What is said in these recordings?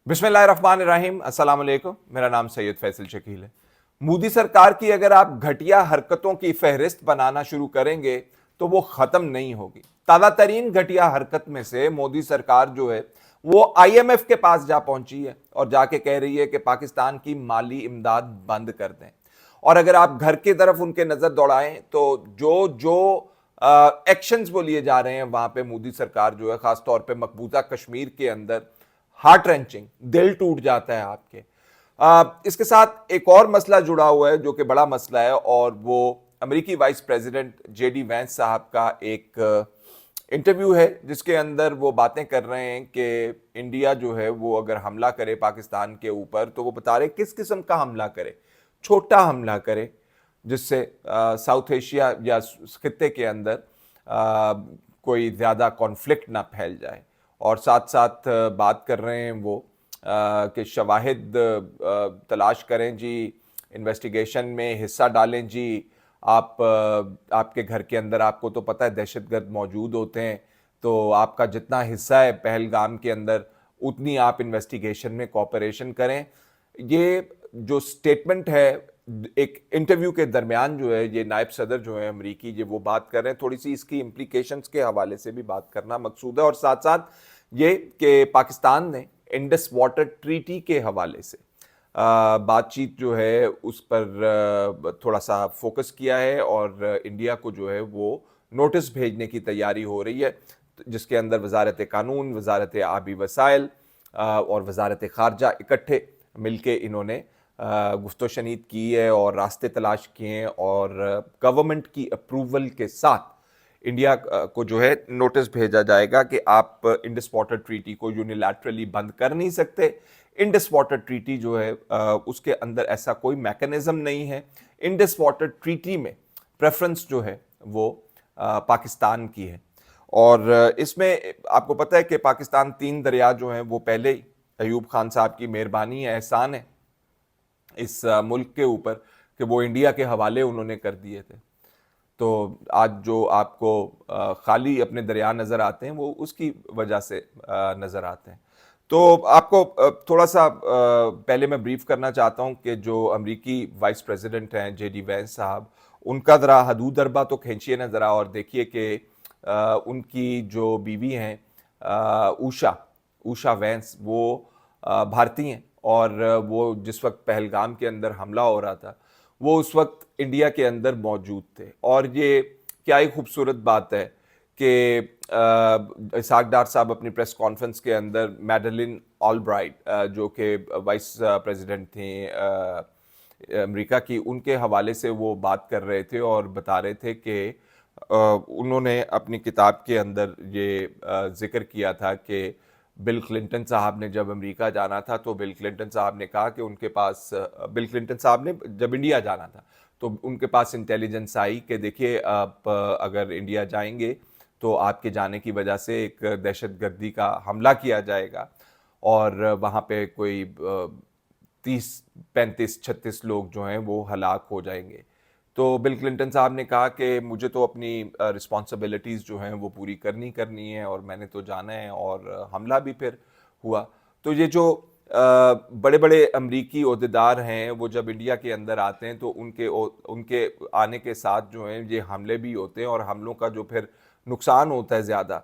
बिस्मिल्लाहिर्रहमानिर्रहीम, अस्सलाम वालेकुम। मेरा नाम सैयद फैसल शकील है। मोदी सरकार की अगर आप घटिया हरकतों की फहरिस्त बनाना शुरू करेंगे तो वो ख़त्म नहीं होगी। ताज़ा तरीन घटिया हरकत में से मोदी सरकार जो है वो IMF के पास जा पहुंची है और जाके कह रही है कि पाकिस्तान की माली इमदाद बंद कर दें। और अगर आप घर की तरफ उनके नज़र दौड़ाएं तो जो जो एक्शंस वो लिए जा रहे हैं वहां पे मोदी सरकार जो है ख़ासतौर पे मकबूजा कश्मीर के अंदर हार्ट रेंचिंग, दिल टूट जाता है आपके। इसके साथ एक और मसला जुड़ा हुआ है जो कि बड़ा मसला है, और वो अमेरिकी वाइस प्रेसिडेंट JD वैंस साहब का एक इंटरव्यू है जिसके अंदर वो बातें कर रहे हैं कि इंडिया जो है वो अगर हमला करे पाकिस्तान के ऊपर तो वो बता रहे किस किस्म का हमला करे। छोटा हमला करे जिससे साउथ एशिया या खित्ते के अंदर कोई ज़्यादा कॉन्फ्लिक्ट ना फैल जाए। और साथ साथ बात कर रहे हैं वो कि शवाहिद तलाश करें जी, इन्वेस्टिगेशन में हिस्सा डालें जी। आपके घर के अंदर आपको तो पता है दहशतगर्द मौजूद होते हैं, तो आपका जितना हिस्सा है पहलगाम के अंदर उतनी आप इन्वेस्टिगेशन में कोऑपरेशन करें। ये जो स्टेटमेंट है एक इंटरव्यू के दरमियान जो है ये नायब सदर जो है अमरीकी ये वो बात कर रहे हैं। थोड़ी सी इसकी इम्प्लीकेशंस के हवाले से भी बात करना मकसूद है, और साथ साथ ये कि पाकिस्तान ने इंडस वाटर ट्रीटी के हवाले से बातचीत जो है उस पर थोड़ा सा फोकस किया है और इंडिया को जो है वो नोटिस भेजने की तैयारी हो रही है, जिसके अंदर वजारत कानून, वजारत आबी वसाइल और वजारत खारजा इकट्ठे मिलके इन्होंने गुफ्तो शनीद की है और रास्ते तलाश किए हैं, और गवर्नमेंट की अप्रूवल के साथ इंडिया को जो है नोटिस भेजा जाएगा कि आप इंडस वाटर ट्रीटी को यूनिलैटरली बंद कर नहीं सकते। इंडस वाटर ट्रीटी जो है उसके अंदर ऐसा कोई मैकेनिज्म नहीं है। इंडस वाटर ट्रीटी में प्रेफरेंस जो है वो पाकिस्तान की है, और इसमें आपको पता है कि पाकिस्तान 3 दरिया जो हैं वो पहले ही अयूब खान साहब की मेहरबानी है, एहसान है इस मुल्क के ऊपर कि वो इंडिया के हवाले उन्होंने कर दिए थे। तो आज जो आपको खाली अपने दरिया नज़र आते हैं वो उसकी वजह से नज़र आते हैं। तो आपको थोड़ा सा पहले मैं ब्रीफ करना चाहता हूं कि जो अमरीकी वाइस प्रेसिडेंट हैं JD वैंस साहब, उनका ज़रा हदूद अरबा तो खींचिए ना ज़रा और देखिए कि उनकी जो बीवी हैं उषा वैंस वो भारतीय हैं, और वो जिस वक्त पहलगाम के अंदर हमला हो रहा था वो उस वक्त इंडिया के अंदर मौजूद थे। और ये क्या ही खूबसूरत बात है कि इसाक डार साहब अपनी प्रेस कॉन्फ्रेंस के अंदर मैडलिन ऑलब्राइट जो कि वाइस प्रेसिडेंट थी अमेरिका की, उनके हवाले से वो बात कर रहे थे और बता रहे थे कि उन्होंने अपनी किताब के अंदर ये जिक्र किया था कि बिल क्लिंटन साहब ने जब अमेरिका जाना था तो बिल क्लिंटन साहब ने कहा कि उनके पास बिल क्लिंटन साहब ने जब इंडिया जाना था तो उनके पास इंटेलिजेंस आई कि देखिए आप अगर इंडिया जाएंगे तो आपके जाने की वजह से एक दहशतगर्दी का हमला किया जाएगा और वहाँ पे कोई 30, 35, 36 लोग जो हैं वो हलाक हो जाएंगे। तो बिल क्लिंटन साहब ने कहा कि मुझे तो अपनी रिस्पॉन्सिबिलिटीज़ जो हैं वो पूरी करनी है और मैंने तो जाना है, और हमला भी फिर हुआ। तो ये जो बड़े बड़े अमरीकी ओहदेदार हैं वो जब इंडिया के अंदर आते हैं तो उनके आने के साथ जो हैं ये हमले भी होते हैं, और हमलों का जो फिर नुकसान होता है ज़्यादा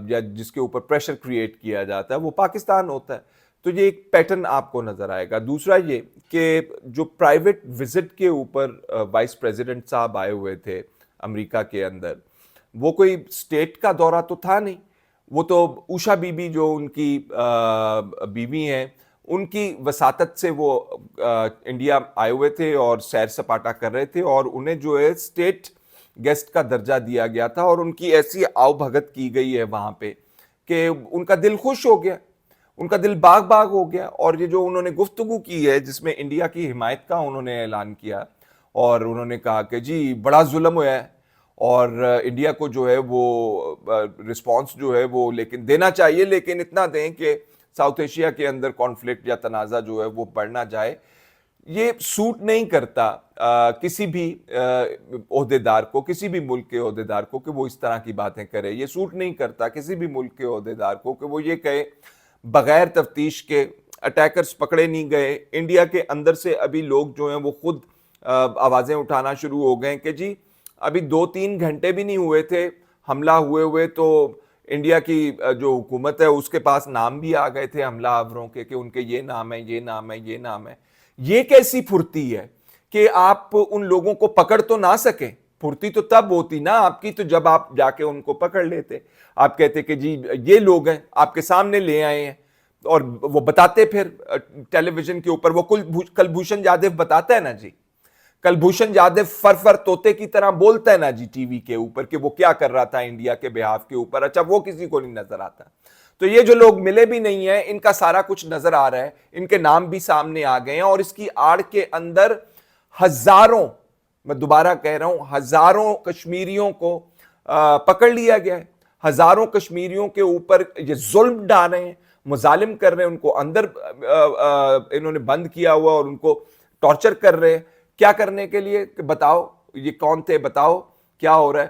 या जिसके ऊपर प्रेशर क्रिएट किया जाता है वो पाकिस्तान होता है। तो ये एक पैटर्न आपको नज़र आएगा। दूसरा ये कि जो प्राइवेट विजिट के ऊपर वाइस प्रेसिडेंट साहब आए हुए थे अमेरिका के अंदर, वो कोई स्टेट का दौरा तो था नहीं, वो तो उषा बीबी जो उनकी बीवी हैं उनकी वसातत से वो इंडिया आए हुए थे और सैर सपाटा कर रहे थे, और उन्हें जो है स्टेट गेस्ट का दर्जा दिया गया था, और उनकी ऐसी आवभगत की गई है वहाँ पे कि उनका दिल खुश हो गया, उनका दिल बाग बाग हो गया। और ये जो उन्होंने गुफ्तगू की है जिसमें इंडिया की हिमायत का उन्होंने ऐलान किया, और उन्होंने कहा कि जी बड़ा जुल्म हुआ है और इंडिया को जो है वो रिस्पांस जो है वो लेकिन देना चाहिए, लेकिन इतना दें कि साउथ एशिया के अंदर कॉन्फ्लिक्ट या तनाज़ा जो है वो बढ़ ना जाए। ये सूट नहीं करता किसी भी ओहदेदार को, किसी भी मुल्क के ओहदेदार को कि वो इस तरह की बातें करे। ये सूट नहीं करता किसी भी मुल्क के ओहदेदार को कि वो ये कहे بغیر تفتیش کے اٹیکرز پکڑے نہیں گئے. انڈیا کے اندر سے ابھی لوگ جو ہیں وہ خود آوازیں اٹھانا شروع ہو گئے کہ جی ابھی 2-3 گھنٹے بھی نہیں ہوئے تھے حملہ ہوئے تو انڈیا کی جو حکومت ہے اس کے پاس نام بھی آ گئے تھے حملہ آوروں کے کہ ان کے یہ نام ہے یہ نام ہے یہ نام ہے. یہ کیسی پھرتی ہے کہ آپ ان لوگوں کو پکڑ تو نہ سکیں؟ پھرتی تو تب ہوتی نا آپ کی تو جب آپ جا کے ان کو پکڑ لیتے. آپ کہتے کہ جی یہ لوگ ہیں آپ کے سامنے لے آئے ہیں اور وہ بتاتے پھر ٹیلی ویژن کے اوپر. وہ کلبھوشن جادو بتاتا ہے نا جی, کلبھوشن جادو فر طوطے کی طرح بولتا ہے نا جی ٹی وی کے اوپر کہ وہ کیا کر رہا تھا انڈیا کے بہاف کے اوپر. اچھا وہ کسی کو نہیں نظر آتا. تو یہ جو لوگ ملے بھی نہیں ہیں ان کا سارا کچھ نظر آ رہا ہے, ان کے نام بھی سامنے آ گئے ہیں اور اس کی آڑ کے اندر ہزاروں, میں دوبارہ کہہ رہا ہوں ہزاروں کشمیریوں کو پکڑ لیا گیا ہے. ہزاروں کشمیریوں کے اوپر یہ ظلم ڈال رہے ہیں, مظالم کر رہے ہیں, ان کو اندر انہوں نے بند کیا ہوا اور ان کو ٹارچر کر رہے ہیں. کیا کرنے کے لیے؟ کہ بتاؤ یہ کون تھے, بتاؤ کیا ہو رہا ہے,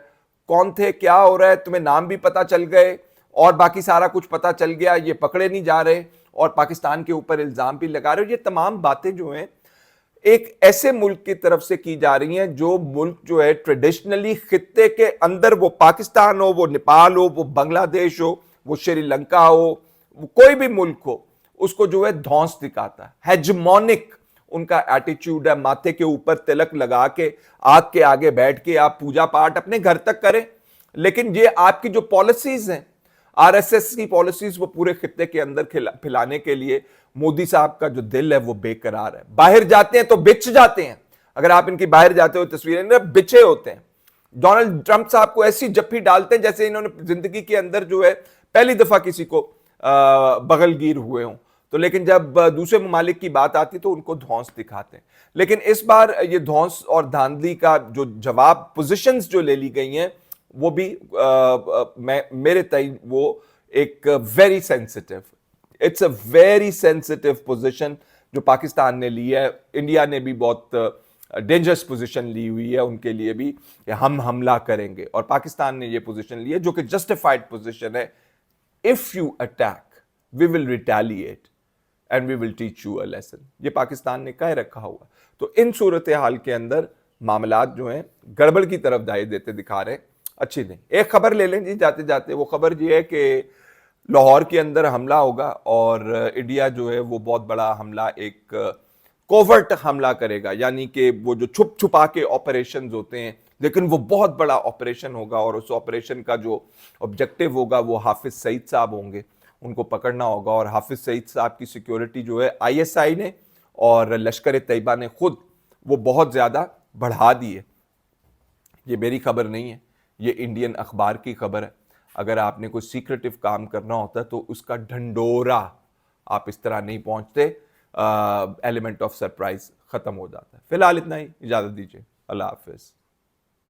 کون تھے, کیا ہو رہا ہے. تمہیں نام بھی پتا چل گئے اور باقی سارا کچھ پتا چل گیا, یہ پکڑے نہیں جا رہے اور پاکستان کے اوپر الزام بھی لگا رہے. یہ تمام باتیں جو ہیں ایک ایسے ملک کی طرف سے کی جا رہی ہیں جو ملک جو ہے ٹریڈیشنلی خطے کے اندر, وہ پاکستان ہو, وہ نیپال ہو, وہ بنگلہ دیش ہو, وہ شری لنکا ہو, کوئی بھی ملک ہو, اس کو جو ہے دھونس دکھاتا ہے. ہیجمونک ان کا ایٹیچیوڈ ہے. ماتھے کے اوپر تلک لگا کے آگ کے آگے بیٹھ کے آپ پوجا پاٹ اپنے گھر تک کریں, لیکن یہ آپ کی جو پالیسیز ہیں آر ایس ایس کی پالیسیز وہ پورے خطے کے اندر پھیلانے کے لیے مودی صاحب کا جو دل ہے وہ بے قرار ہے. باہر جاتے ہیں تو بچ جاتے ہیں. اگر آپ ان کی باہر جاتے ہو تصویریں بچے ہوتے ہیں. ڈونلڈ ٹرمپ صاحب کو ایسی جپھی ڈالتے ہیں جیسے انہوں نے زندگی کے اندر جو ہے پہلی دفعہ کسی کو بغل گیر ہوئے ہوں. تو لیکن جب دوسرے ممالک کی بات آتی تو ان کو دھونس دکھاتے ہیں. لیکن اس بار یہ دھونس اور دھاندلی کا جو جواب پوزیشنز جو لے لی گئی ہیں وہ بھی میرے تئیں وہ ایک very sensitive, it's a very sensitive position جو پاکستان نے لی ہے. انڈیا نے بھی بہت ڈینجرس پوزیشن لی ہوئی ہے ان کے لیے بھی کہ ہم حملہ کریں گے, اور پاکستان نے یہ پوزیشن لی ہے جو کہ جسٹیفائڈ پوزیشن ہے. If you attack, we will retaliate and we will teach you a lesson. یہ پاکستان نے کہہ رکھا ہوا. تو ان صورتحال کے اندر معاملات جو ہیں گڑبڑ کی طرف دائیں دیتے دکھا رہے ہیں, اچھی نہیں. ایک خبر لے لیں جی جاتے جاتے. وہ خبر یہ ہے کہ لاہور کے اندر حملہ ہوگا اور انڈیا جو ہے وہ بہت بڑا حملہ, ایک کوورٹ حملہ کرے گا. یعنی کہ وہ جو چھپ چھپا کے آپریشنز ہوتے ہیں لیکن وہ بہت بڑا آپریشن ہوگا, اور اس آپریشن کا جو آبجیکٹو ہوگا وہ حافظ سعید صاحب ہوں گے, ان کو پکڑنا ہوگا. اور حافظ سعید صاحب کی سیکیورٹی جو ہے آئی ایس آئی نے اور لشکر طیبہ نے خود وہ بہت زیادہ بڑھا دی ہے. یہ میری خبر نہیں ہے, یہ انڈین اخبار کی خبر ہے. اگر آپ نے کوئی سیکریٹو کام کرنا ہوتا ہے تو اس کا ڈھنڈورا آپ اس طرح نہیں پہنچتے, ایلیمنٹ آف سرپرائز ختم ہو جاتا ہے. فی الحال اتنا ہی, اجازت دیجیے, اللہ حافظ.